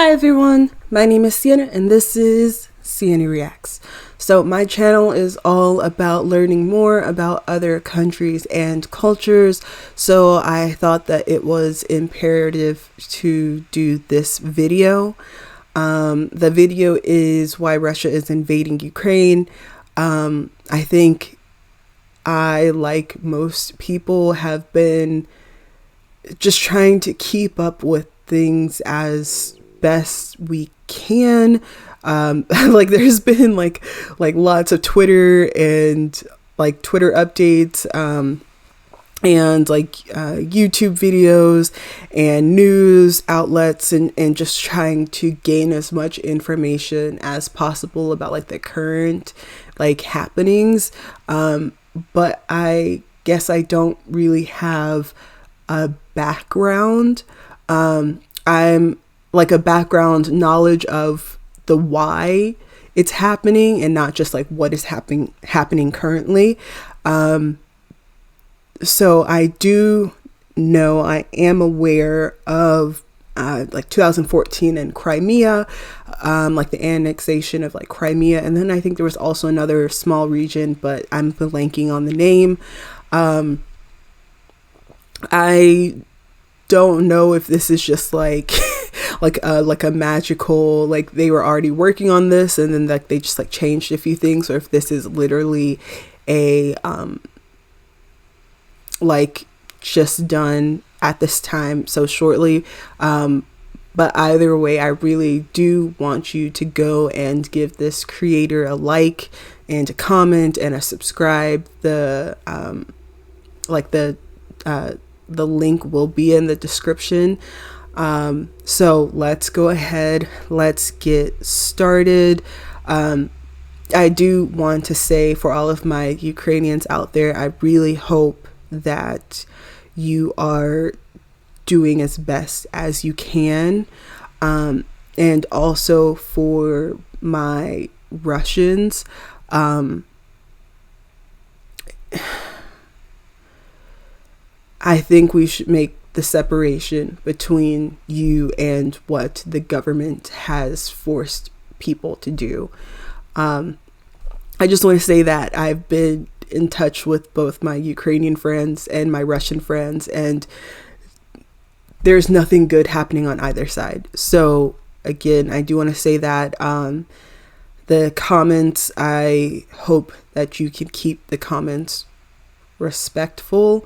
Hi everyone, my name is Sienna and this is Sienna Reacts. So my channel is all about learning more about other countries and cultures, so I thought that it was imperative to do this video. The video is why Russia is invading Ukraine. I think I, like most people, have been just trying to keep up with things as best we can. Like there's been like lots of Twitter and like Twitter updates, and like YouTube videos and news outlets, and just trying to gain as much information as possible about like the current like happenings. But I guess I don't really have a background. I'm like a background knowledge of the why it's happening and not just like what is happening currently. So I do know, I am aware of like 2014 and Crimea, like the annexation of like Crimea, and then I think there was also another small region, but I'm blanking on the name. I don't know if this is just like like a magical, like they were already working on this and then like they just like changed a few things, or if this is literally a like just done at this time so shortly. But either way, I really do want you to go and give this creator a like and a comment and a subscribe. The link will be in the description. So let's go ahead, let's get started. I do want to say, for all of my Ukrainians out there, I really hope that you are doing as best as you can. And also for my Russians, I think we should make the separation between you and what the government has forced people to do. I just want to say that I've been in touch with both my Ukrainian friends and my Russian friends, and there's nothing good happening on either side. So again, I do want to say that the comments, I hope that you can keep the comments respectful.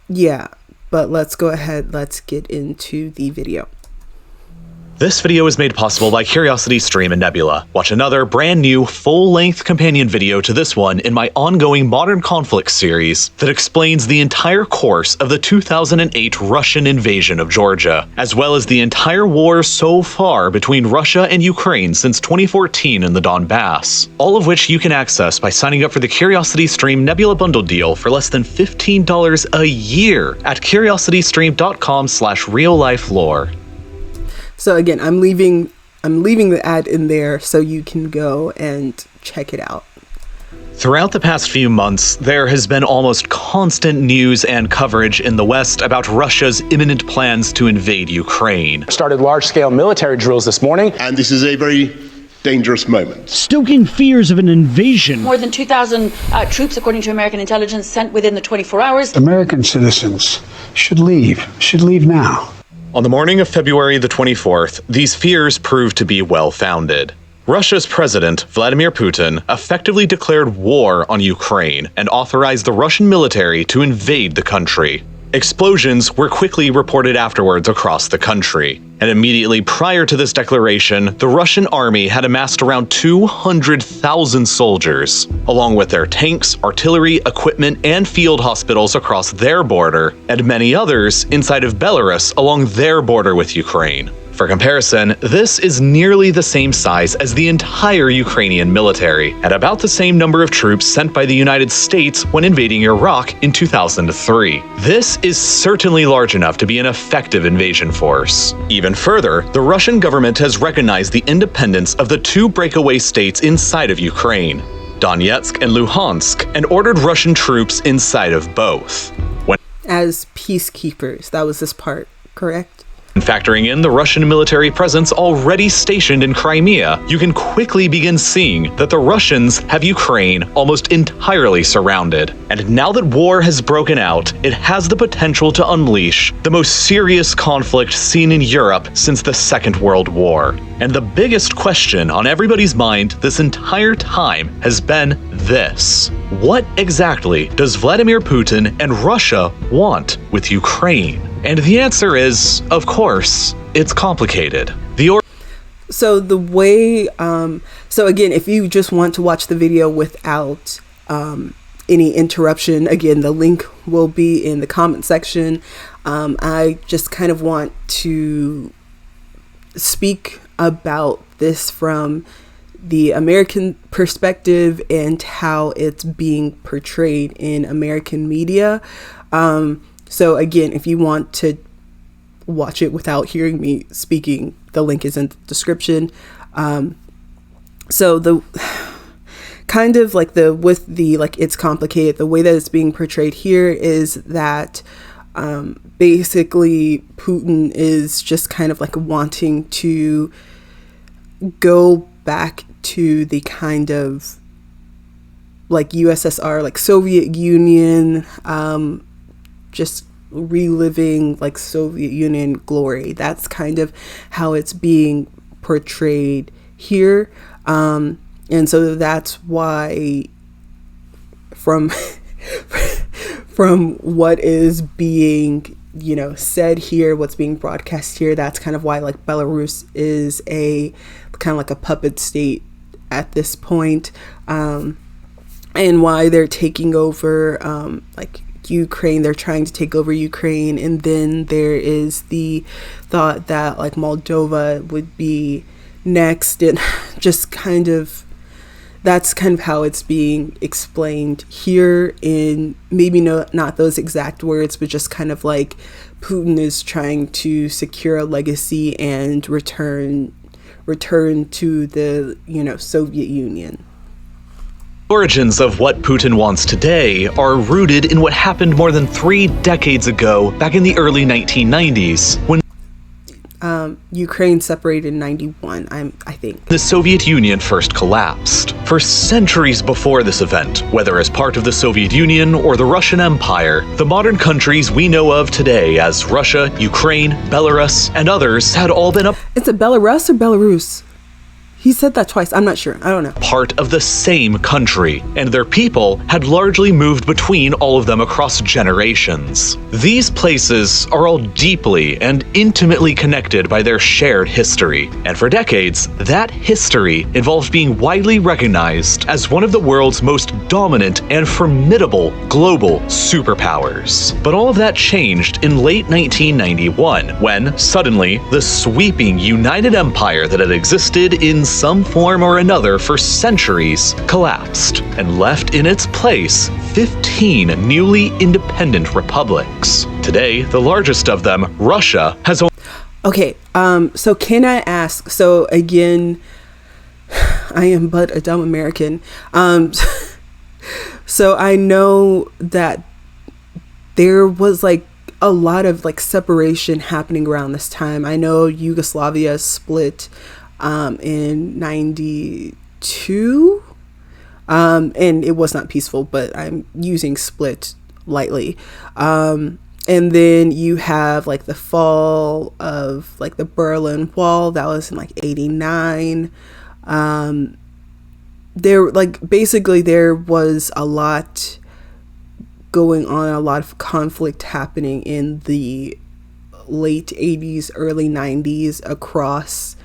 Yeah, but let's go ahead, let's get into the video. This video is made possible by CuriosityStream and Nebula. Watch another brand new full-length companion video to this one in my ongoing Modern Conflicts series that explains the entire course of the 2008 Russian invasion of Georgia, as well as the entire war so far between Russia and Ukraine since 2014 in the Donbass. All of which you can access by signing up for the CuriosityStream Nebula bundle deal for less than $15 a year at curiositystream.com/real-life-lore. So again, I'm leaving the ad in there so you can go and check it out. Throughout the past few months, there has been almost constant news and coverage in the West about Russia's imminent plans to invade Ukraine. Started large-scale military drills this morning. And this is a very dangerous moment. Stoking fears of an invasion. More than 2,000 troops, according to American intelligence, sent within the 24 hours. American citizens should leave now. On the morning of February the 24th, these fears proved to be well-founded. Russia's president, Vladimir Putin, effectively declared war on Ukraine and authorized the Russian military to invade the country. Explosions were quickly reported afterwards across the country, and immediately prior to this declaration, the Russian army had amassed around 200,000 soldiers, along with their tanks, artillery, equipment, and field hospitals across their border, and many others inside of Belarus along their border with Ukraine. For comparison, this is nearly the same size as the entire Ukrainian military, at about the same number of troops sent by the United States when invading Iraq in 2003. This is certainly large enough to be an effective invasion force. Even further, the Russian government has recognized the independence of the two breakaway states inside of Ukraine, Donetsk and Luhansk, and ordered Russian troops inside of both. As peacekeepers, that was this part, correct? factoring in the Russian military presence already stationed in Crimea, you can quickly begin seeing that the Russians have Ukraine almost entirely surrounded. And now that war has broken out, it has the potential to unleash the most serious conflict seen in Europe since the Second World War. And the biggest question on everybody's mind this entire time has been this: what exactly does Vladimir Putin and Russia want with Ukraine? And the answer is, of course, it's complicated. So the way, so again, if you just want to watch the video without any interruption, again, the link will be in the comment section. I just kind of want to speak about this from the American perspective and how it's being portrayed in American media. So again, if you want to watch it without hearing me speaking, the link is in the description. So the kind of like it's complicated. The way that it's being portrayed here is that basically Putin is just kind of like wanting to go back to the kind of like USSR, like Soviet Union, just reliving like Soviet Union glory. That's kind of how it's being portrayed here. And so that's why from what is being, said here, what's being broadcast here, that's kind of why like Belarus is a kind of like a puppet state at this point, and why they're taking over like Ukraine. They're trying to take over Ukraine, and then there is the thought that like Moldova would be next, and just kind of that's kind of how it's being explained here, in maybe not those exact words, but just kind of like Putin is trying to secure a legacy and return to the Soviet Union. Origins of what Putin wants today are rooted in what happened more than 3 decades ago, back in the early 1990s, when Ukraine separated in 91, I think. The Soviet Union first collapsed. For centuries before this event, whether as part of the Soviet Union or the Russian Empire, the modern countries we know of today as Russia, Ukraine, Belarus, and others had all been It's a Belarus or Belarus? He said that twice. I'm not sure. I don't know. part of the same country, and their people had largely moved between all of them across generations. These places are all deeply and intimately connected by their shared history, and for decades, that history involved being widely recognized as one of the world's most dominant and formidable global superpowers. But all of that changed in late 1991, when, suddenly, the sweeping United Empire that had existed in some form or another for centuries collapsed and left in its place 15 newly independent republics. Today, the largest of them, Russia, has Okay, so can I ask, so again, I am but a dumb American. So I know that there was like a lot of like separation happening around this time. I know Yugoslavia split in 92, and it was not peaceful, but I'm using split lightly. And then you have like the fall of like the Berlin Wall, that was in like 89. There was a lot going on, a lot of conflict happening in the late 80s, early 90s across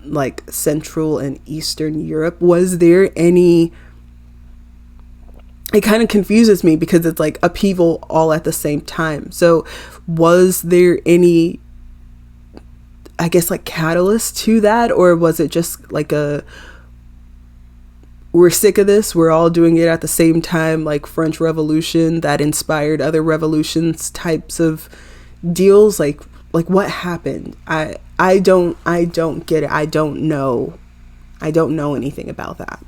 like Central and Eastern Europe. Was there any, it kind of confuses me because it's like upheaval all at the same time. So was there any, I guess, like catalyst to that, or was it just like we're sick of this, we're all doing it at the same time, like French Revolution that inspired other revolutions types of deals? Like what happened? I don't get it. I don't know anything about that.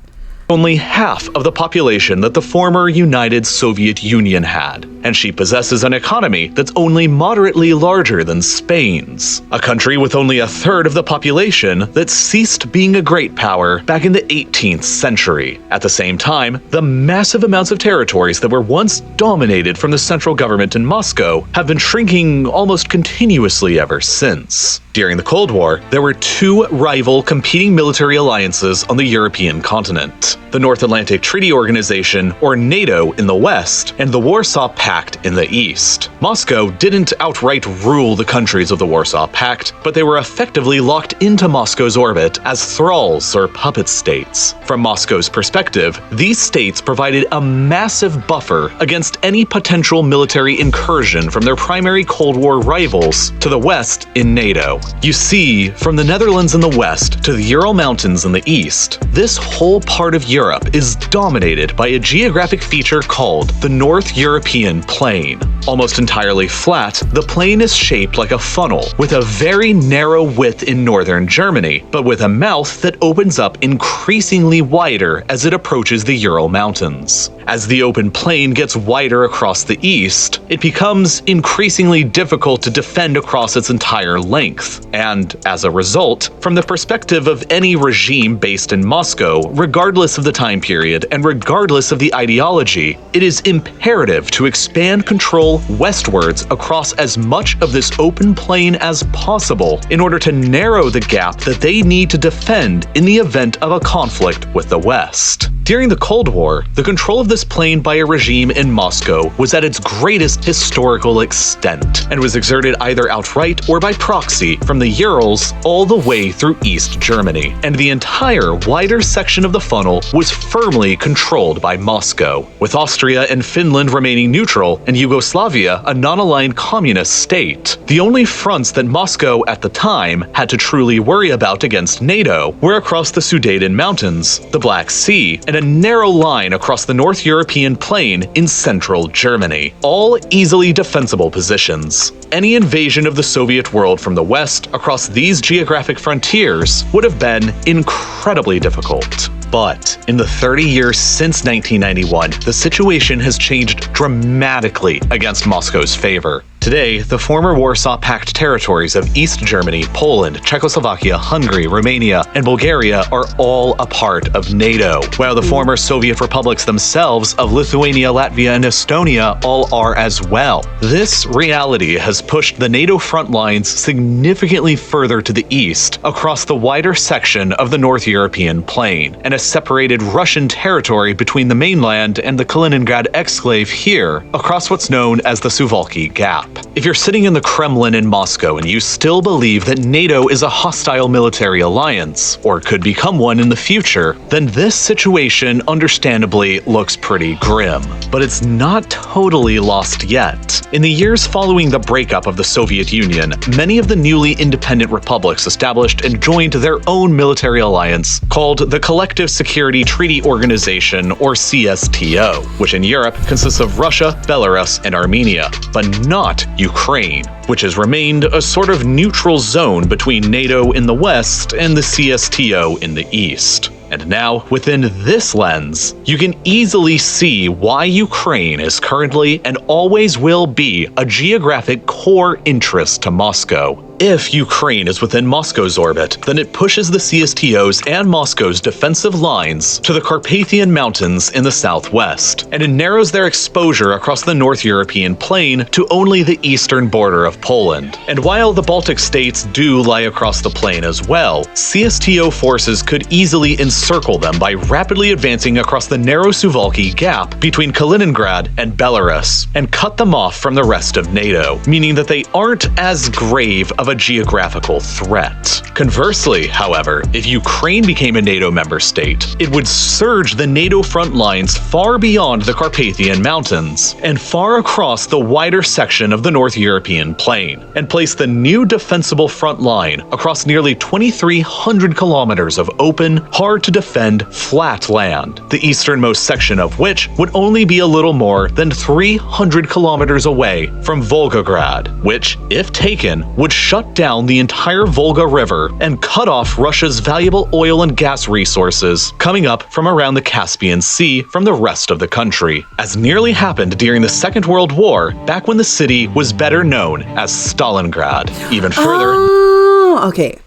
only half of the population that the former United Soviet Union had, and she possesses an economy that's only moderately larger than Spain's, a country with only a third of the population that ceased being a great power back in the 18th century. At the same time, the massive amounts of territories that were once dominated from the central government in Moscow have been shrinking almost continuously ever since. During the Cold War, there were two rival competing military alliances on the European continent: the North Atlantic Treaty Organization, or NATO, in the west, and the Warsaw Pact in the east. Moscow didn't outright rule the countries of the Warsaw Pact, but they were effectively locked into Moscow's orbit as thralls or puppet states. From Moscow's perspective, these states provided a massive buffer against any potential military incursion from their primary Cold War rivals to the west in NATO. You see, from the Netherlands in the west to the Ural Mountains in the east, this whole part of Europe is dominated by a geographic feature called the North European Plain. Almost entirely flat, the plain is shaped like a funnel, with a very narrow width in northern Germany, but with a mouth that opens up increasingly wider as it approaches the Ural Mountains. As the open plain gets wider across the east, it becomes increasingly difficult to defend across its entire length. And as a result, from the perspective of any regime based in Moscow, regardless of the time period and regardless of the ideology, it is imperative to expand control westwards across as much of this open plain as possible in order to narrow the gap that they need to defend in the event of a conflict with the West. During the Cold War, the control of this plain by a regime in Moscow was at its greatest historical extent, and was exerted either outright or by proxy from the Urals all the way through East Germany, and the entire wider section of the funnel was firmly controlled by Moscow, with Austria and Finland remaining neutral and Yugoslavia a non-aligned communist state. The only fronts that Moscow at the time had to truly worry about against NATO were across the Sudeten Mountains, the Black Sea, and a narrow line across the North European plain in central Germany, all easily defensible positions. Any invasion of the Soviet world from the west across these geographic frontiers would have been incredibly difficult. But in the 30 years since 1991, the situation has changed dramatically against Moscow's favor. Today, the former Warsaw Pact territories of East Germany, Poland, Czechoslovakia, Hungary, Romania, and Bulgaria are all a part of NATO, while the former Soviet republics themselves of Lithuania, Latvia, and Estonia all are as well. This reality has pushed the NATO front lines significantly further to the east, across the wider section of the North European plain, and has separated Russian territory between the mainland and the Kaliningrad exclave here, across what's known as the Suwalki Gap. If you're sitting in the Kremlin in Moscow and you still believe that NATO is a hostile military alliance, or could become one in the future, then this situation understandably looks pretty grim. But it's not totally lost yet. In the years following the breakup of the Soviet Union, many of the newly independent republics established and joined their own military alliance called the Collective Security Treaty Organization, or CSTO, which in Europe consists of Russia, Belarus, and Armenia, but not Ukraine, which has remained a sort of neutral zone between NATO in the west and the CSTO in the east. And now, within this lens, you can easily see why Ukraine is currently and always will be a geographic core interest to Moscow. If Ukraine is within Moscow's orbit, then it pushes the CSTO's and Moscow's defensive lines to the Carpathian Mountains in the southwest, and it narrows their exposure across the North European plain to only the eastern border of Poland. And while the Baltic states do lie across the plain as well, CSTO forces could easily encircle them by rapidly advancing across the narrow Suwalki Gap between Kaliningrad and Belarus, and cut them off from the rest of NATO, meaning that they aren't as grave of a geographical threat. Conversely, however, if Ukraine became a NATO member state, it would surge the NATO front lines far beyond the Carpathian Mountains and far across the wider section of the North European plain, and place the new defensible front line across nearly 2,300 kilometers of open, hard-to-defend, flat land, the easternmost section of which would only be a little more than 300 kilometers away from Volgograd, which, if taken, would shut shut down the entire Volga River and cut off Russia's valuable oil and gas resources coming up from around the Caspian Sea from the rest of the country, as nearly happened during the Second World War, back when the city was better known as Stalingrad. Even further... Oh, okay.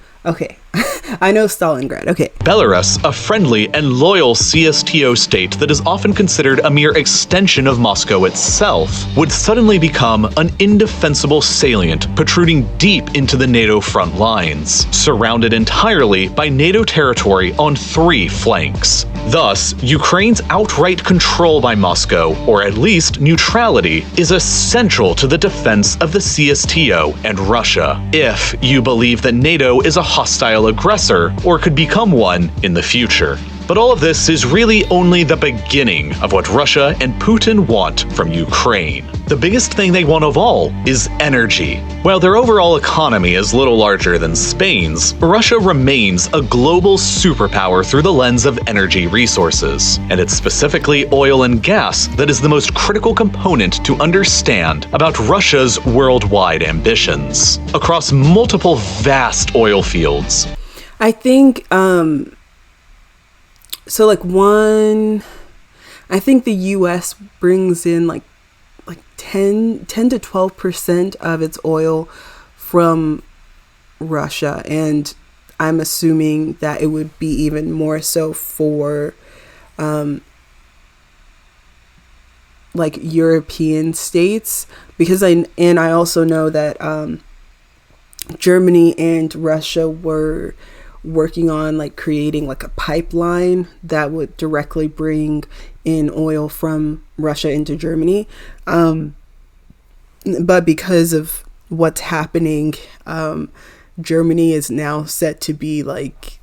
I know Stalingrad. Okay. Belarus, a friendly and loyal CSTO state that is often considered a mere extension of Moscow itself, would suddenly become an indefensible salient protruding deep into the NATO front lines, surrounded entirely by NATO territory on 3 flanks. Thus, Ukraine's outright control by Moscow, or at least neutrality, is essential to the defense of the CSTO and Russia, if you believe that NATO is a hostile aggressor or could become one in the future. But all of this is really only the beginning of what Russia and Putin want from Ukraine. The biggest thing they want of all is energy. While their overall economy is little larger than Spain's, Russia remains a global superpower through the lens of energy resources. And it's specifically oil and gas that is the most critical component to understand about Russia's worldwide ambitions, across multiple vast oil fields. I think, so like I think the US brings in like 10 to 12% of its oil from Russia. And I'm assuming that it would be even more so for like European states, because I also know that Germany and Russia were working on like creating like a pipeline that would directly bring in oil from Russia into Germany. But because of what's happening, Germany is now set to be like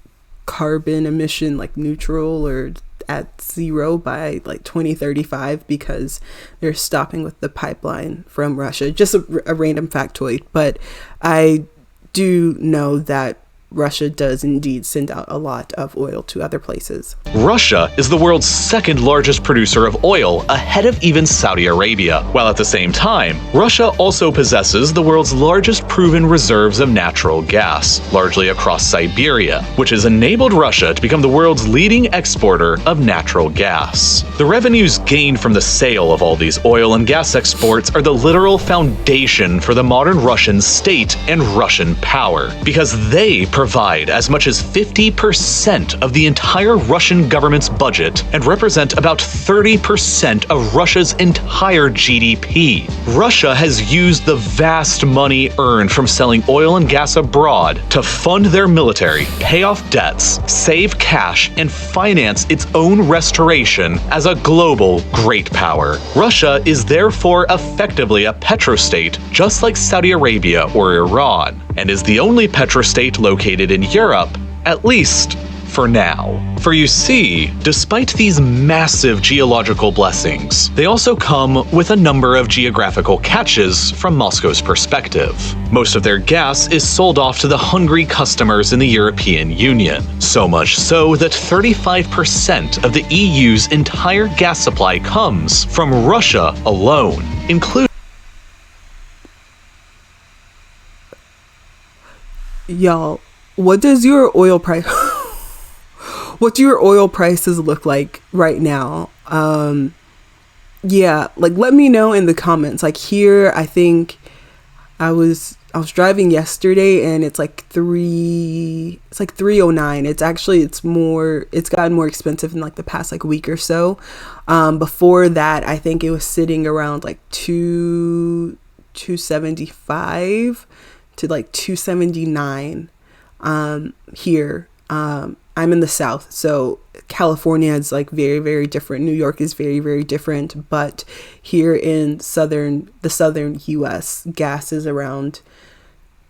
carbon emission like neutral or at 0 by like 2035 because they're stopping with the pipeline from Russia. Just a random factoid, but I do know that Russia does indeed send out a lot of oil to other places. Russia is the world's second largest producer of oil, ahead of even Saudi Arabia, while at the same time, Russia also possesses the world's largest proven reserves of natural gas, largely across Siberia, which has enabled Russia to become the world's leading exporter of natural gas. The revenues gained from the sale of all these oil and gas exports are the literal foundation for the modern Russian state and Russian power, because they provide as much as 50% of the entire Russian government's budget and represent about 30% of Russia's entire GDP. Russia has used the vast money earned from selling oil and gas abroad to fund their military, pay off debts, save cash, and finance its own restoration as a global great power. Russia is therefore effectively a petrostate, just like Saudi Arabia or Iran, and is the only petrostate located in Europe, at least for now. For you see, despite these massive geological blessings, they also come with a number of geographical catches from Moscow's perspective. Most of their gas is sold off to the hungry customers in the European Union, so much so that 35% of the EU's entire gas supply comes from Russia alone, including Y'all, what does your oil price what do your oil prices look like right now? Yeah, like let me know in the comments. Like here, I think I was driving yesterday and it's like 309. It's gotten more expensive in like the past like week or so. Before that, I think it was sitting around like 275 to like 279 here. I'm in the South, so California is like very, very different. New York is very, very different. But here in the southern US, gas is around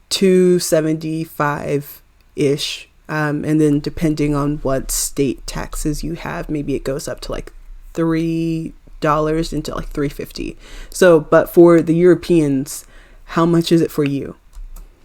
275-ish. And then depending on what state taxes you have, maybe it goes up to like $3 into like $3.50. So, but for the Europeans, how much is it for you?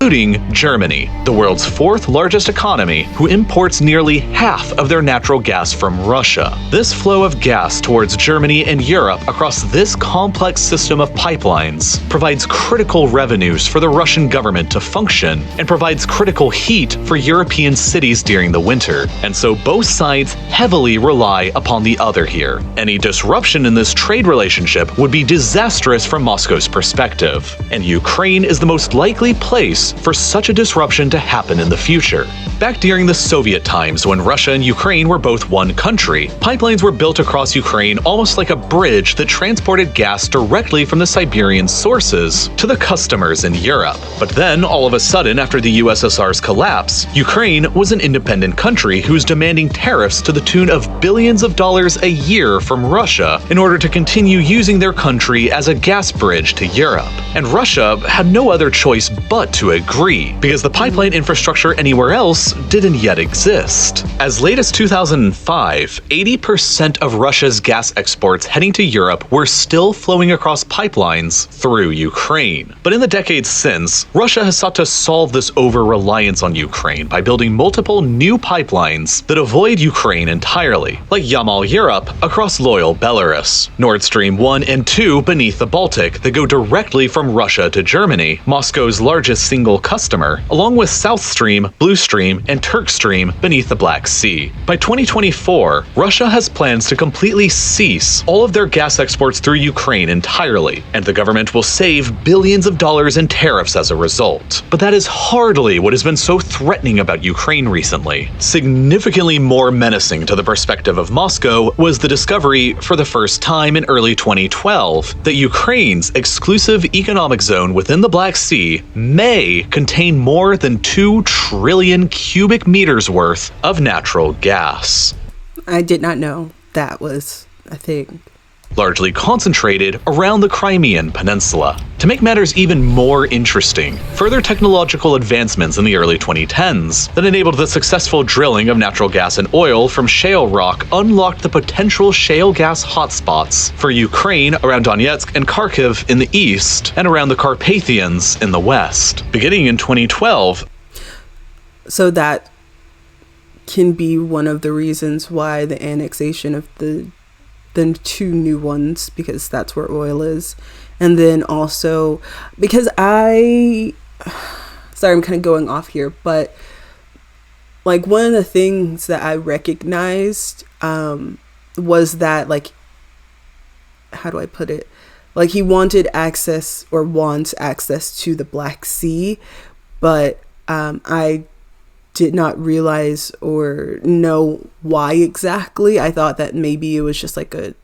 including Germany, the world's fourth largest economy, who imports nearly half of their natural gas from Russia. This flow of gas towards Germany and Europe across this complex system of pipelines provides critical revenues for the Russian government to function and provides critical heat for European cities during the winter. And so both sides heavily rely upon the other here. Any disruption in this trade relationship would be disastrous from Moscow's perspective, and Ukraine is the most likely place for such a disruption to happen in the future. Back during the Soviet times, when Russia and Ukraine were both one country, pipelines were built across Ukraine almost like a bridge that transported gas directly from the Siberian sources to the customers in Europe. But then, all of a sudden, after the USSR's collapse, Ukraine was an independent country who was demanding tariffs to the tune of billions of dollars a year from Russia in order to continue using their country as a gas bridge to Europe. And Russia had no other choice but to agree, because the pipeline infrastructure anywhere else didn't yet exist. As late as 2005, 80% of Russia's gas exports heading to Europe were still flowing across pipelines through Ukraine. But in the decades since, Russia has sought to solve this over-reliance on Ukraine by building multiple new pipelines that avoid Ukraine entirely, like Yamal Europe across loyal Belarus, Nord Stream 1 and 2 beneath the Baltic that go directly from Russia to Germany, Moscow's largest single customer, along with South Stream, Blue Stream, and Turk Stream beneath the Black Sea. By 2024, Russia has plans to completely cease all of their gas exports through Ukraine entirely, and the government will save billions of dollars in tariffs as a result. But that is hardly what has been so threatening about Ukraine recently. Significantly more menacing to the perspective of Moscow was the discovery, for the first time in early 2012, that Ukraine's exclusive economic zone within the Black Sea may contain more than 2 trillion cubic meters worth of natural gas. I did not know that was a thing. Largely concentrated around the Crimean Peninsula. To make matters even more interesting, further technological advancements in the early 2010s that enabled the successful drilling of natural gas and oil from shale rock unlocked the potential shale gas hotspots for Ukraine around Donetsk and Kharkiv in the east and around the Carpathians in the west. Beginning in 2012, So that can be one of the reasons why the annexation of the 2 new ones, because that's where oil is. And then also because sorry, I'm kind of going off here, but like one of the things that I recognized was that, like, how do I put it? Like, he wanted access, or wants access to the Black Sea, but I did not realize or know why exactly. I thought that maybe it was just like a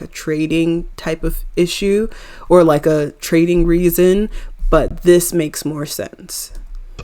trading type of issue, or like a trading reason, but this makes more sense.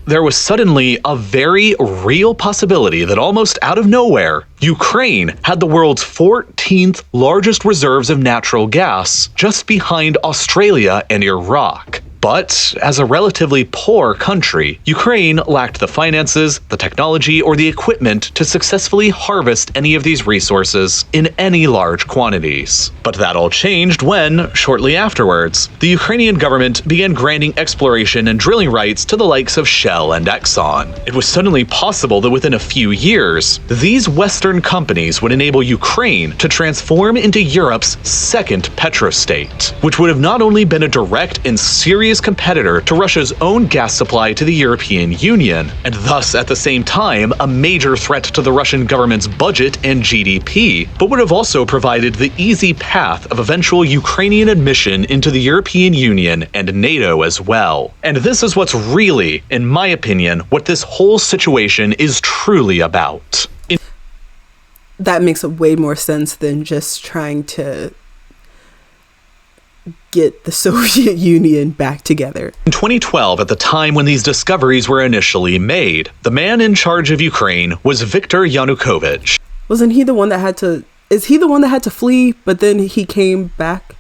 there was suddenly a very real possibility that almost out of nowhere, Ukraine had the world's 14th largest reserves of natural gas, just behind Australia and Iraq. But as a relatively poor country, Ukraine lacked the finances, the technology, or the equipment to successfully harvest any of these resources in any large quantities. But that all changed when, shortly afterwards, the Ukrainian government began granting exploration and drilling rights to the likes of Shell and Exxon. It was suddenly possible that within a few years, these Western companies would enable Ukraine to transform into Europe's second petrostate, which would have not only been a direct and serious competitor to Russia's own gas supply to the European Union, and thus at the same time a major threat to the Russian government's budget and GDP, but would have also provided the easy path of eventual Ukrainian admission into the European Union and NATO as well. And this is what's really, in my opinion, what this whole situation is truly about. That makes way more sense than just trying to get the Soviet Union back together. In 2012, at the time when these discoveries were initially made, the man in charge of Ukraine was Viktor Yanukovych. Wasn't he the one that had to... Is he the one that had to flee, but then he came back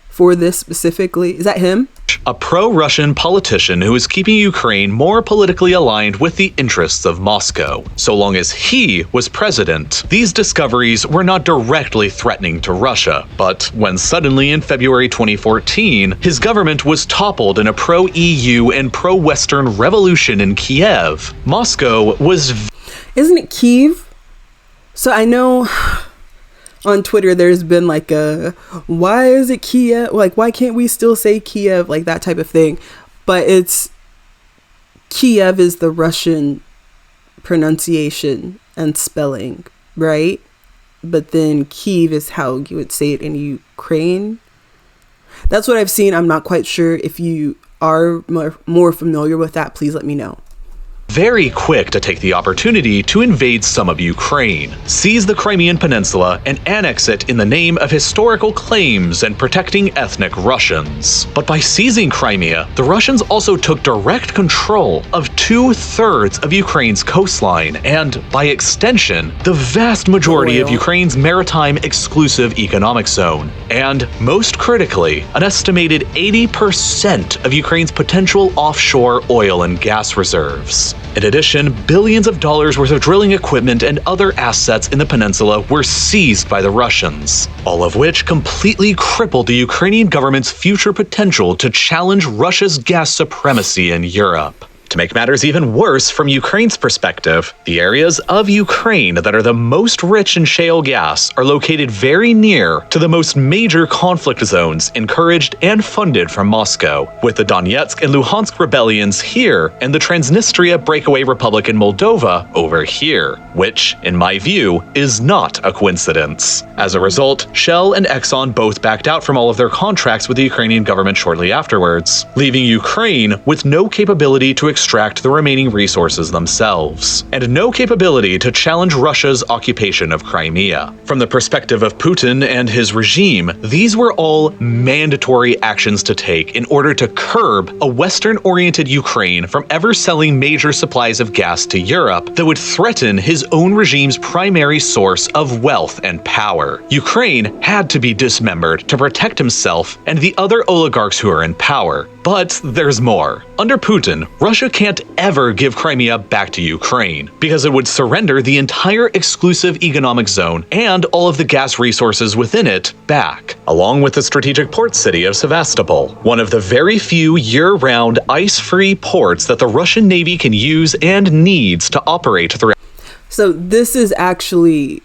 for this specifically? Is that him? a pro-Russian politician who is keeping Ukraine more politically aligned with the interests of Moscow. So long as he was president, these discoveries were not directly threatening to Russia. But when suddenly in February 2014, his government was toppled in a pro-EU and pro-Western revolution in Kiev, Moscow was... Isn't it Kiev? So I know on Twitter there's been like a, why is it Kiev? Like, why can't we still say Kiev? Like that type of thing. But it's, Kiev is the Russian pronunciation and spelling, right? But then Kiev is how you would say it in Ukraine. That's what I've seen. I'm not quite sure. If you are more familiar with that, please let me know. Very quick to take the opportunity to invade some of Ukraine, seize the Crimean Peninsula, and annex it in the name of historical claims and protecting ethnic Russians. But by seizing Crimea, the Russians also took direct control of 2/3 of Ukraine's coastline and, by extension, the vast majority of Ukraine's maritime exclusive economic zone. And, most critically, an estimated 80% of Ukraine's potential offshore oil and gas reserves. In addition, billions of dollars worth of drilling equipment and other assets in the peninsula were seized by the Russians, all of which completely crippled the Ukrainian government's future potential to challenge Russia's gas supremacy in Europe. To make matters even worse from Ukraine's perspective, the areas of Ukraine that are the most rich in shale gas are located very near to the most major conflict zones encouraged and funded from Moscow, with the Donetsk and Luhansk rebellions here and the Transnistria breakaway republic in Moldova over here, which, in my view, is not a coincidence. As a result, Shell and Exxon both backed out from all of their contracts with the Ukrainian government shortly afterwards, leaving Ukraine with no capability to extract the remaining resources themselves, and no capability to challenge Russia's occupation of Crimea. From the perspective of Putin and his regime, these were all mandatory actions to take in order to curb a Western-oriented Ukraine from ever selling major supplies of gas to Europe that would threaten his own regime's primary source of wealth and power. Ukraine had to be dismembered to protect himself and the other oligarchs who are in power. But there's more. Under Putin, Russia can't ever give Crimea back to Ukraine because it would surrender the entire exclusive economic zone and all of the gas resources within it back, along with the strategic port city of Sevastopol, one of the very few year-round ice-free ports that the Russian Navy can use and needs to operate throughout. So this is actually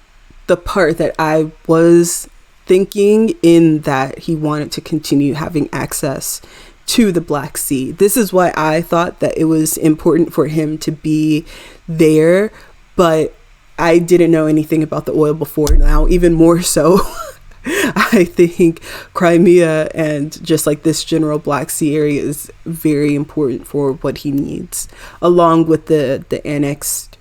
the part that I was thinking, in that he wanted to continue having access to the Black Sea. This is why I thought that it was important for him to be there, but I didn't know anything about the oil before. Now, even more so, I think Crimea and just like this general Black Sea area is very important for what he needs, along with the annexed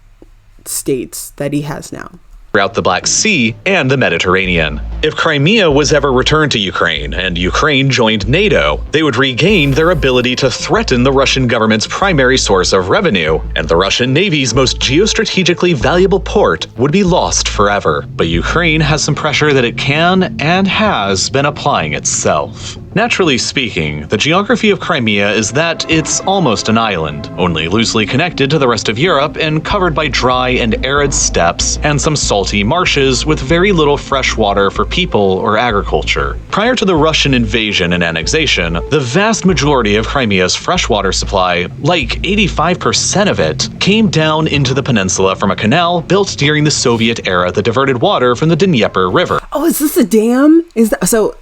states that he has now throughout the Black Sea and the Mediterranean. If Crimea was ever returned to Ukraine and Ukraine joined NATO, they would regain their ability to threaten the Russian government's primary source of revenue, and the Russian Navy's most geostrategically valuable port would be lost forever. But Ukraine has some pressure that it can and has been applying itself. Naturally speaking, the geography of Crimea is that it's almost an island, only loosely connected to the rest of Europe and covered by dry and arid steppes and some salty marshes with very little fresh water for people or agriculture. Prior to the Russian invasion and annexation, the vast majority of Crimea's freshwater supply, like 85% of it, came down into the peninsula from a canal built during the Soviet era that diverted water from the Dnieper River. Oh, is this a dam? Is that so?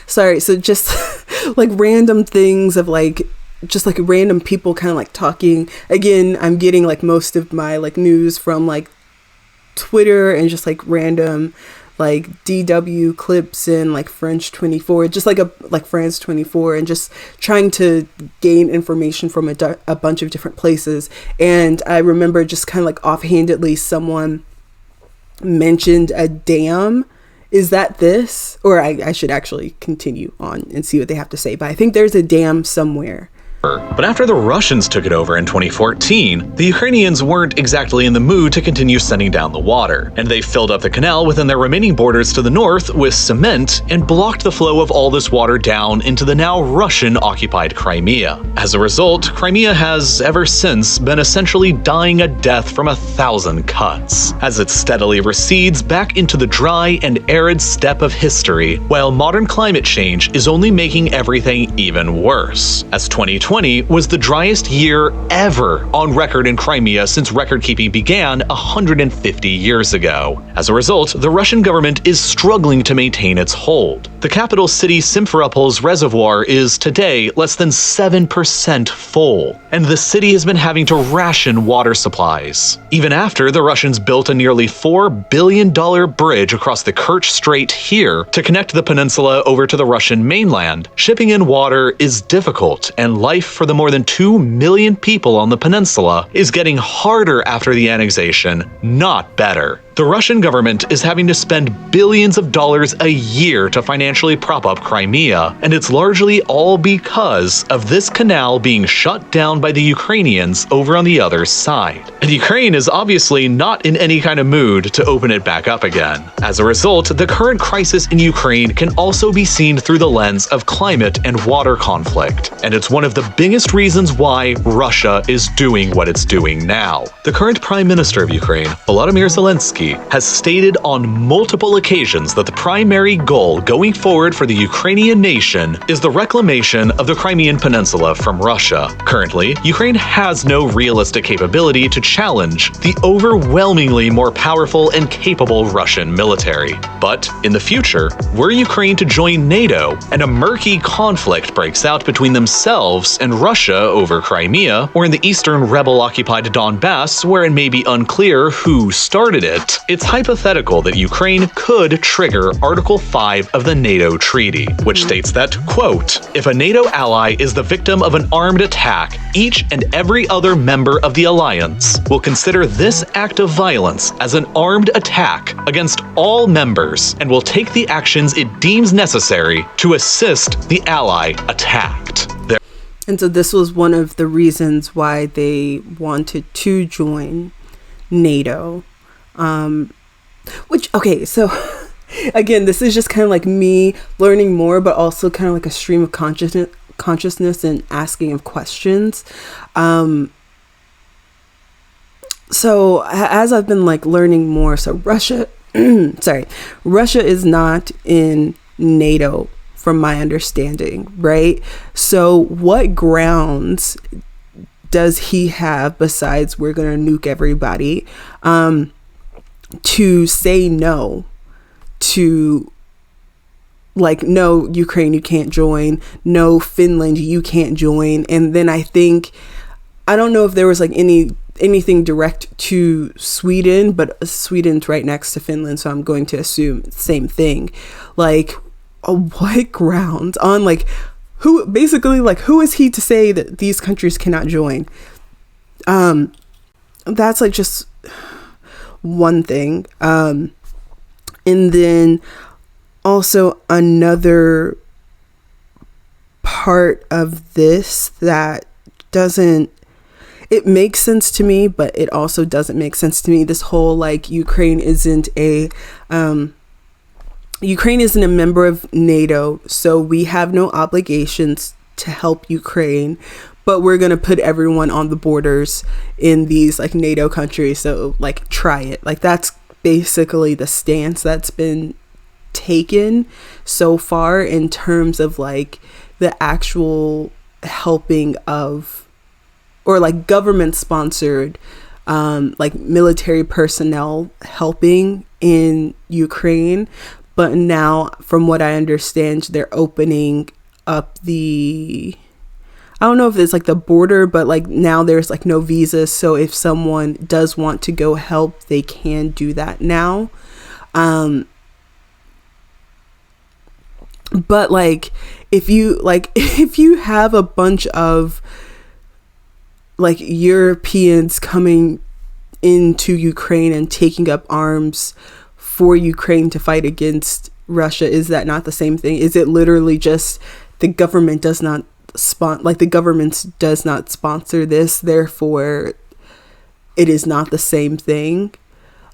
Sorry, so just like random things of like, just like random people kind of like talking. Again, I'm getting like most of my like news from like Twitter and just like random like DW clips and like French 24, just like France 24, and just trying to gain information from a bunch of different places. And I remember just kind of like offhandedly someone mentioned a dam. Is that this? Or I should actually continue on and see what they have to say. But I think there's a dam somewhere But after the Russians took it over in 2014, the Ukrainians weren't exactly in the mood to continue sending down the water, and they filled up the canal within their remaining borders to the north with cement and blocked the flow of all this water down into the now Russian-occupied Crimea. As a result, Crimea has ever since been essentially dying a death from 1,000 cuts, as it steadily recedes back into the dry and arid steppe of history, while modern climate change is only making everything even worse, as 2020 was the driest year ever on record in Crimea since record-keeping began 150 years ago. As a result, the Russian government is struggling to maintain its hold. The capital city Simferopol's reservoir is today less than 7% full, and the city has been having to ration water supplies, even after the Russians built a nearly $4 billion bridge across the Kerch Strait here to connect the peninsula over to the Russian mainland. Shipping in water is difficult, and life for the more than 2 million people on the peninsula is getting harder after the annexation, not better. The Russian government is having to spend billions of dollars a year to financially prop up Crimea, and it's largely all because of this canal being shut down by the Ukrainians over on the other side. And Ukraine is obviously not in any kind of mood to open it back up again. As a result, the current crisis in Ukraine can also be seen through the lens of climate and water conflict, and it's one of the biggest reasons why Russia is doing what it's doing now. The current Prime Minister of Ukraine, Volodymyr Zelensky, has stated on multiple occasions that the primary goal going forward for the Ukrainian nation is the reclamation of the Crimean Peninsula from Russia. Currently, Ukraine has no realistic capability to challenge the overwhelmingly more powerful and capable Russian military. But in the future, were Ukraine to join NATO and a murky conflict breaks out between themselves and Russia over Crimea, or in the eastern rebel-occupied Donbass where it may be unclear who started it, it's hypothetical that Ukraine could trigger Article 5 of the NATO treaty, which states that, quote, if a NATO ally is the victim of an armed attack, each and every other member of the alliance will consider this act of violence as an armed attack against all members and will take the actions it deems necessary to assist the ally attacked. And so this was one of the reasons why they wanted to join NATO. So again, this is just kind of like me learning more, but also kind of like a stream of consciousness and asking of questions. So as I've been like learning more, so Russia is not in NATO from my understanding, right? So what grounds does he have besides we're going to nuke everybody to say no to, like, no, Ukraine, you can't join, no, Finland, you can't join. And then I don't know if there was like anything direct to Sweden, but Sweden's right next to Finland, so I'm going to assume same thing. Like, what grounds on, like, who is he to say that these countries cannot join? That's like just one thing. And then also another part of this that it makes sense to me, but it also doesn't make sense to me. This whole, like, Ukraine isn't a member of NATO, so we have no obligations to help Ukraine, but we're going to put everyone on the borders in these, like, NATO countries. So, like, try it. Like, that's basically the stance that's been taken so far in terms of, like, the actual helping of, or like government sponsored, like military personnel helping in Ukraine. But now, from what I understand, they're opening up I don't know if it's like the border, but like now there's like no visas. So if someone does want to go help, they can do that now. But like, if you have a bunch of like Europeans coming into Ukraine and taking up arms for Ukraine to fight against Russia, is that not the same thing? Is it literally just the government does not the government does not sponsor this, therefore it is not the same thing.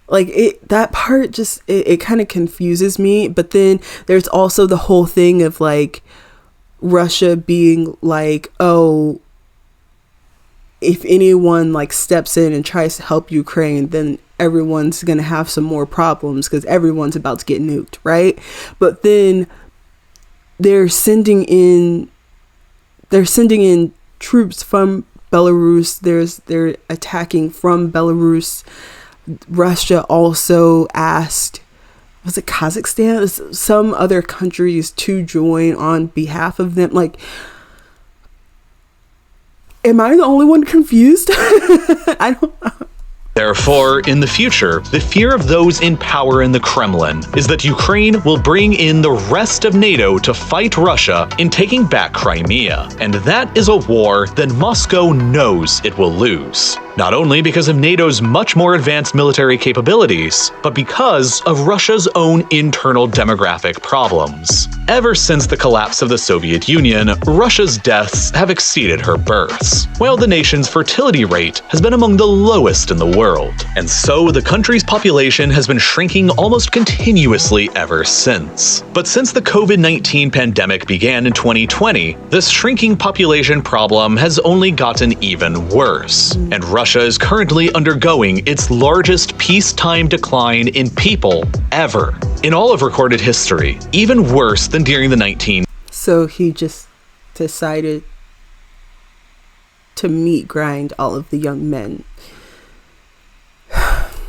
That part just, it kind of confuses me. But then there's also the whole thing of like Russia being like, oh, if anyone like steps in and tries to help Ukraine, then everyone's gonna have some more problems because everyone's about to get nuked, right? But then they're sending in troops from Belarus. They're attacking from Belarus. Russia also asked, was it Kazakhstan, some other countries to join on behalf of them. Like, am I the only one confused? I don't. Therefore, in the future, the fear of those in power in the Kremlin is that Ukraine will bring in the rest of NATO to fight Russia in taking back Crimea. And that is a war that Moscow knows it will lose. Not only because of NATO's much more advanced military capabilities, but because of Russia's own internal demographic problems. Ever since the collapse of the Soviet Union, Russia's deaths have exceeded her births, while the nation's fertility rate has been among the lowest in the world. And so the country's population has been shrinking almost continuously ever since. But since the COVID-19 pandemic began in 2020, this shrinking population problem has only gotten even worse. And Russia is currently undergoing its largest peacetime decline in people ever in all of recorded history, even worse than during the 19. So he just decided to meat grind all of the young men.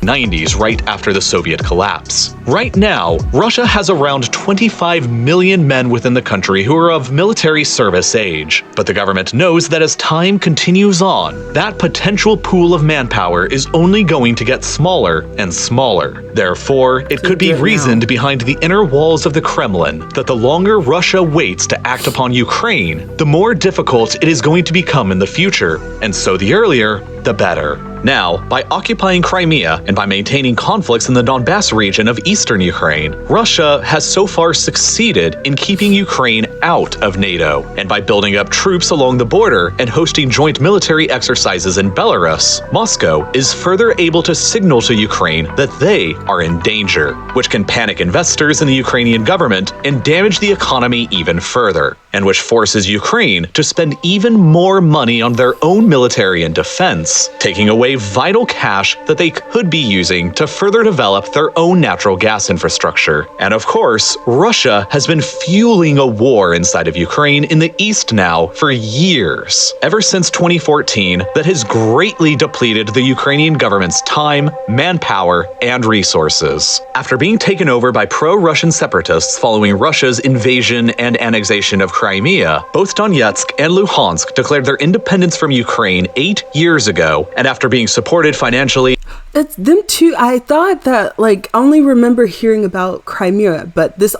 90s, right after the Soviet collapse. Right now, Russia has around 25 million men within the country who are of military service age. But the government knows that as time continues on, that potential pool of manpower is only going to get smaller and smaller. Therefore, it could be reasoned behind the inner walls of the Kremlin that the longer Russia waits to act upon Ukraine, the more difficult it is going to become in the future. And so the earlier, the better. Now, by occupying Crimea and by maintaining conflicts in the Donbass region of eastern Ukraine, Russia has so far succeeded in keeping Ukraine out of NATO. And by building up troops along the border and hosting joint military exercises in Belarus, Moscow is further able to signal to Ukraine that they are in danger, which can panic investors in the Ukrainian government and damage the economy even further, and which forces Ukraine to spend even more money on their own military and defense, taking away vital cash that they could be using to further develop their own natural gas infrastructure. And of course, Russia has been fueling a war inside of Ukraine in the east now for years, ever since 2014, that has greatly depleted the Ukrainian government's time, manpower, and resources. After being taken over by pro-Russian separatists following Russia's invasion and annexation of Crimea, both Donetsk and Luhansk declared their independence from Ukraine 8 years ago, and after being supported financially. It's them too. I thought that, like, I only remember hearing about Crimea, but it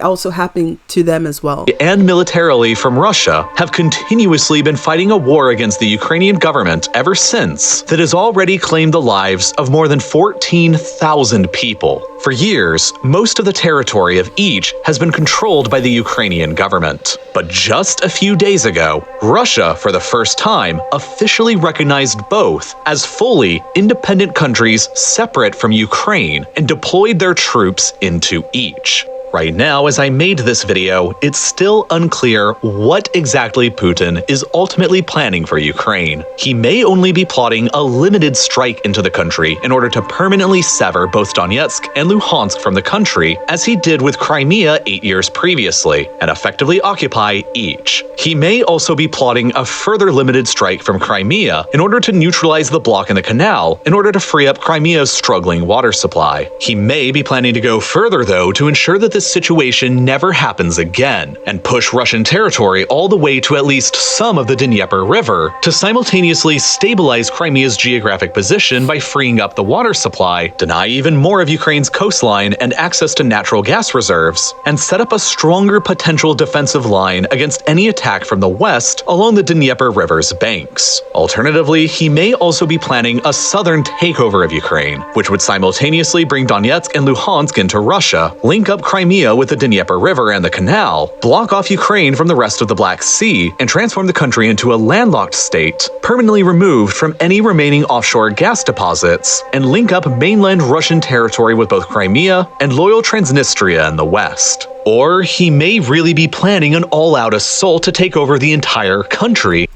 also happened to them as well. And militarily from Russia have continuously been fighting a war against the Ukrainian government ever since that has already claimed the lives of more than 14,000 people. For years, most of the territory of each has been controlled by the Ukrainian government. But just a few days ago, Russia, for the first time, officially recognized both as fully independent countries separate from Ukraine and deployed their troops into each. Right now, as I made this video, it's still unclear what exactly Putin is ultimately planning for Ukraine. He may only be plotting a limited strike into the country in order to permanently sever both Donetsk and Luhansk from the country, as he did with Crimea 8 years previously, and effectively occupy each. He may also be plotting a further limited strike from Crimea in order to neutralize the block in the canal in order to free up Crimea's struggling water supply. He may be planning to go further, though, to ensure that this situation never happens again, and push Russian territory all the way to at least some of the Dnieper River to simultaneously stabilize Crimea's geographic position by freeing up the water supply, deny even more of Ukraine's coastline and access to natural gas reserves, and set up a stronger potential defensive line against any attack from the west along the Dnieper River's banks. Alternatively, he may also be planning a southern takeover of Ukraine, which would simultaneously bring Donetsk and Luhansk into Russia, link up Crimea Crimea with the Dnieper River and the canal, block off Ukraine from the rest of the Black Sea, and transform the country into a landlocked state, permanently removed from any remaining offshore gas deposits, and link up mainland Russian territory with both Crimea and loyal Transnistria in the west. Or he may really be planning an all-out assault to take over the entire country.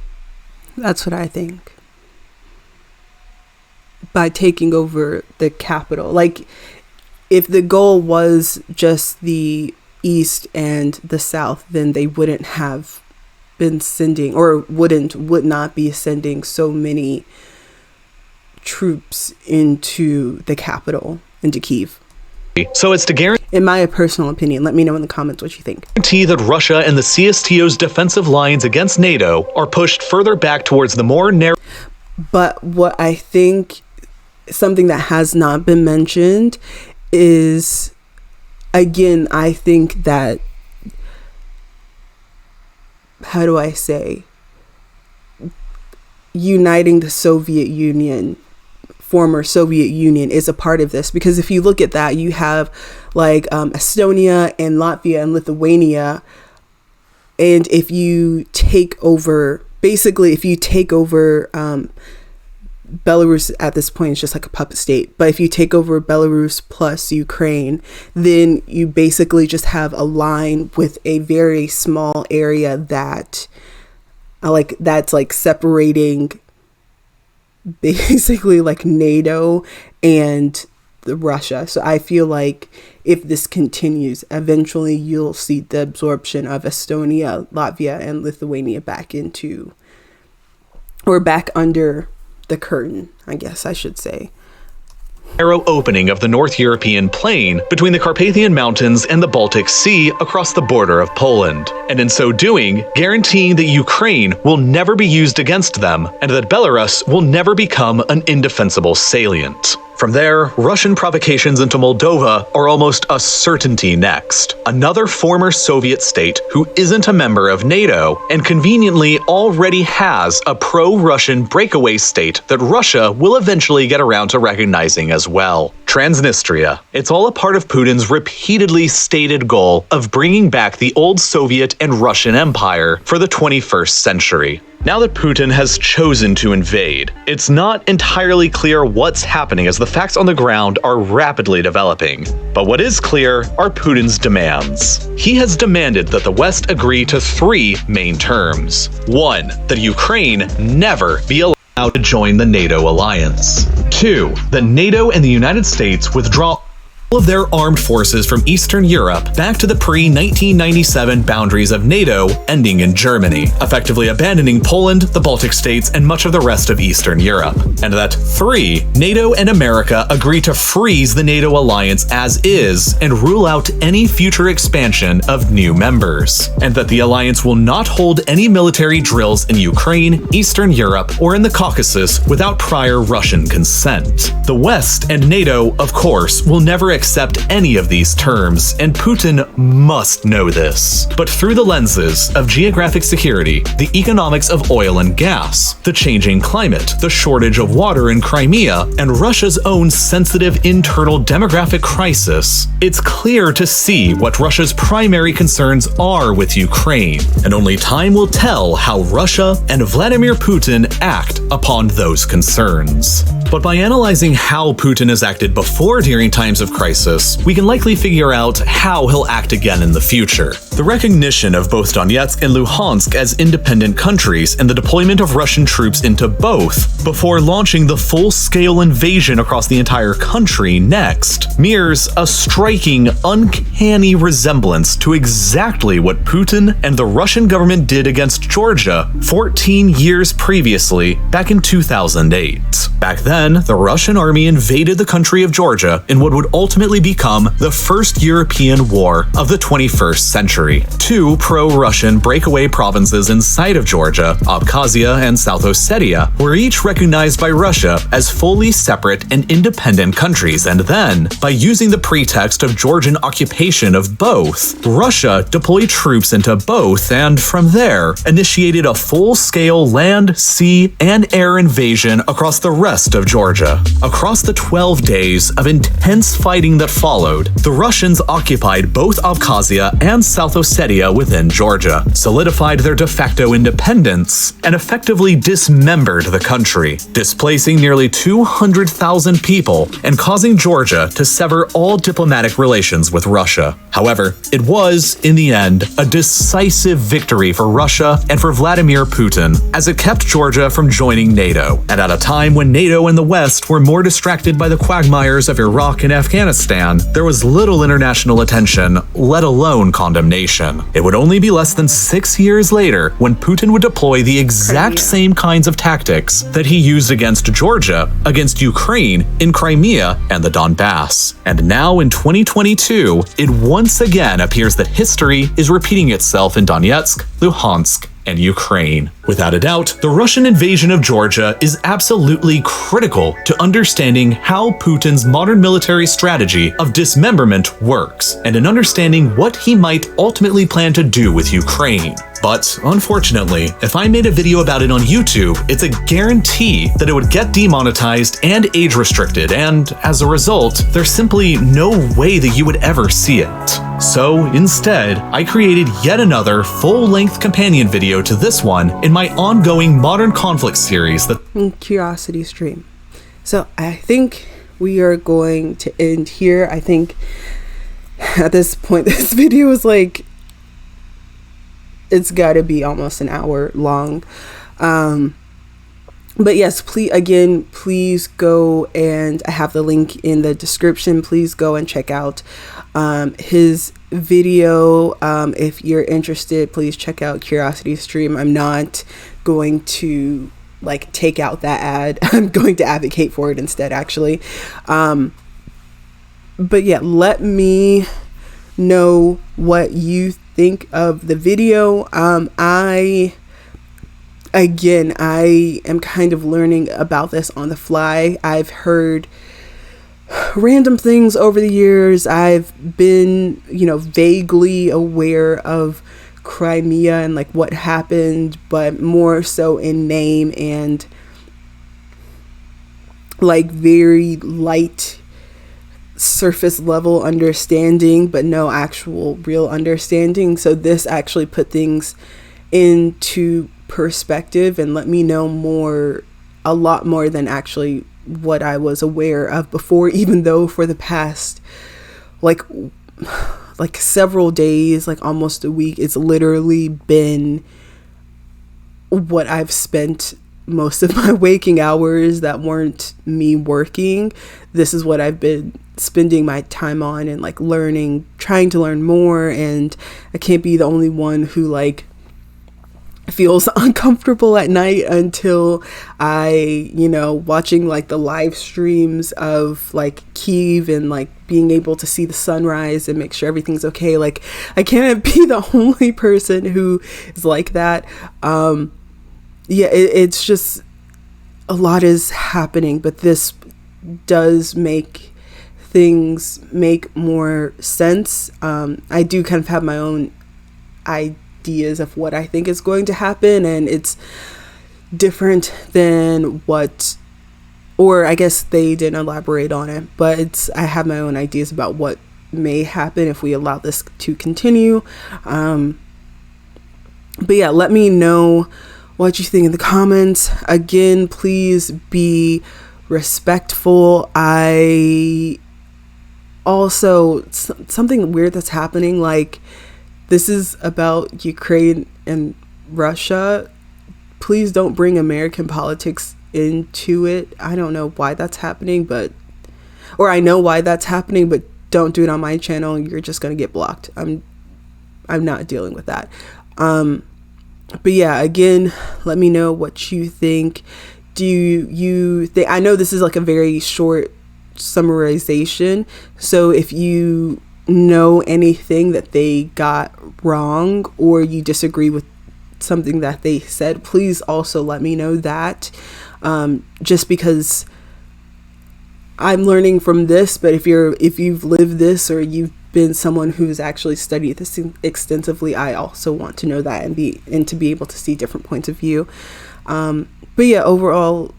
That's what I think. By taking over the capital. Like, if the goal was just the East and the South, then they wouldn't have been sending, or would not be sending so many troops into the capital, into Kyiv. So it's to guarantee, in my personal opinion, let me know in the comments what you think. That Russia and the CSTO's defensive lines against NATO are pushed further back towards the more narrow. But what I think, something that has not been mentioned is, again, I think that, how do I say, uniting the Soviet Union, former Soviet Union, is a part of this. Because if you look at that, you have like Estonia and Latvia and Lithuania. And if you take over, basically, if you take over Belarus, at this point, it's just like a puppet state. But if you take over Belarus plus Ukraine, then you basically just have a line with a very small area that that's like separating basically like NATO and Russia. So I feel like if this continues, eventually you'll see the absorption of Estonia, Latvia, and Lithuania back into, or back under the curtain, I guess I should say. Narrow opening of the North European plain between the Carpathian Mountains and the Baltic Sea across the border of Poland, and in so doing, guaranteeing that Ukraine will never be used against them and that Belarus will never become an indefensible salient. From there, Russian provocations into Moldova are almost a certainty next. Another former Soviet state who isn't a member of NATO and conveniently already has a pro-Russian breakaway state that Russia will eventually get around to recognizing as well. Transnistria. It's all a part of Putin's repeatedly stated goal of bringing back the old Soviet and Russian empire for the 21st century. Now that Putin has chosen to invade, it's not entirely clear what's happening as the facts on the ground are rapidly developing. But what is clear are Putin's demands. He has demanded that the West agree to 3 main terms. 1. That Ukraine never be allowed to join the NATO alliance. 2. That NATO and the United States withdraw of their armed forces from Eastern Europe back to the pre-1997 boundaries of NATO, ending in Germany, effectively abandoning Poland, the Baltic states, and much of the rest of Eastern Europe. And that 3, NATO and America agree to freeze the NATO alliance as is and rule out any future expansion of new members. And that the alliance will not hold any military drills in Ukraine, Eastern Europe, or in the Caucasus without prior Russian consent. The West and NATO, of course, will never accept any of these terms, and Putin must know this. But through the lenses of geographic security, the economics of oil and gas, the changing climate, the shortage of water in Crimea, and Russia's own sensitive internal demographic crisis, it's clear to see what Russia's primary concerns are with Ukraine, and only time will tell how Russia and Vladimir Putin act upon those concerns. But by analyzing how Putin has acted before during times of crisis, we can likely figure out how he'll act again in the future. The recognition of both Donetsk and Luhansk as independent countries and the deployment of Russian troops into both before launching the full-scale invasion across the entire country next mirrors a striking, uncanny resemblance to exactly what Putin and the Russian government did against Georgia 14 years previously, back in 2008. Back then, the Russian army invaded the country of Georgia in what would ultimately become the first European war of the 21st century. 2 pro-Russian breakaway provinces inside of Georgia, Abkhazia and South Ossetia, were each recognized by Russia as fully separate and independent countries, and then, by using the pretext of Georgian occupation of both, Russia deployed troops into both and, from there, initiated a full-scale land, sea, and air invasion across the rest of Georgia. Across the 12 days of intense fighting that followed, the Russians occupied both Abkhazia and South Ossetia within Georgia, solidified their de facto independence, and effectively dismembered the country, displacing nearly 200,000 people and causing Georgia to sever all diplomatic relations with Russia. However, it was, in the end, a decisive victory for Russia and for Vladimir Putin, as it kept Georgia from joining NATO, and at a time when NATO and the West were more distracted by the quagmires of Iraq and Afghanistan, there was little international attention, let alone condemnation. It would only be less than 6 years later when Putin would deploy the exact same kinds of tactics that he used against Georgia, against Ukraine, in Crimea, and the Donbass. And now in 2022, it once again appears that history is repeating itself in Donetsk, Luhansk, and Ukraine. Without a doubt, the Russian invasion of Georgia is absolutely critical to understanding how Putin's modern military strategy of dismemberment works, and in understanding what he might ultimately plan to do with Ukraine. But unfortunately, if I made a video about it on YouTube, it's a guarantee that it would get demonetized and age restricted, and as a result, there's simply no way that you would ever see it. So instead, I created yet another full-length companion video to this one in my ongoing modern conflict series that Curiosity Stream. So I think we are going to end here. I think at this point this video is like, it's got to be almost an hour long. But yes, please go, and I have the link in the description. Please go and check out his video. If you're interested, please check out Curiosity Stream. I'm not going to like take out that ad. I'm going to advocate for it instead, actually. But yeah, let me know what you think of the video. I am kind of learning about this on the fly. I've heard random things over the years. I've been, vaguely aware of Crimea and like what happened, but more so in name and like very light surface level understanding, but no actual real understanding. So this actually put things into perspective and let me know a lot more than actually what I was aware of before, even though for the past like several days, like almost a week, it's literally been what I've spent most of my waking hours that weren't me working. This is what I've been spending my time on and like trying to learn more. And I can't be the only one who like feels uncomfortable at night until I, watching like the live streams of like Kyiv and like being able to see the sunrise and make sure everything's okay. Like I can't be the only person who is like that. It's just a lot is happening, but this does make things make more sense. I do kind of have my own ideas of what I think is going to happen, and it's different than or I guess they didn't elaborate on it, but I have my own ideas about what may happen if we allow this to continue. But yeah, let me know what you think in the comments. Again, please be respectful. I also, something weird that's happening, like this is about Ukraine and Russia. Please don't bring American politics into it. I don't know why that's happening, or I know why that's happening, but don't do it on my channel. You're just going to get blocked. I'm not dealing with that. But yeah, again, let me know what you think. Do you think, I know this is like a very short summarization, so if you know anything that they got wrong or you disagree with something that they said, please also let me know that, just because I'm learning from this. But if you've lived this or you've been someone who's actually studied this extensively, I also want to know that and to be able to see different points of view. But yeah, overall,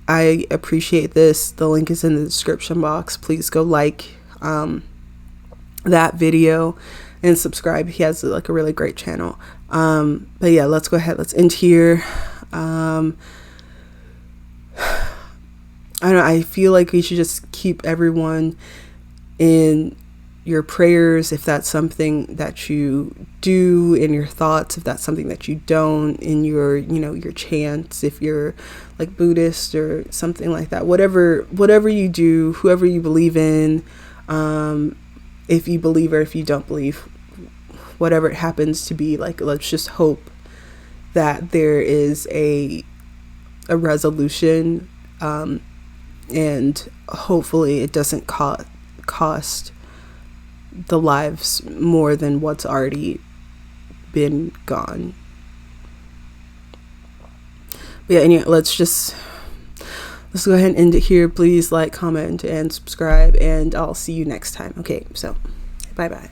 I appreciate this. The link is in the description box. Please go that video and subscribe. He has like a really great channel. But yeah, let's go ahead. Let's end here. I don't know. I feel like we should just keep everyone in your prayers if that's something that you do, in your thoughts if that's something that you don't, in your, you know, your chants if you're like Buddhist or something like that. Whatever you do, whoever you believe in, if you believe or if you don't believe, whatever it happens to be, like, let's just hope that there is a resolution, and hopefully it doesn't cost the lives more than what's already been gone. But yeah, anyway, let's go ahead and end it here. Please like, comment, and subscribe, and I'll see you next time. Okay, so bye bye.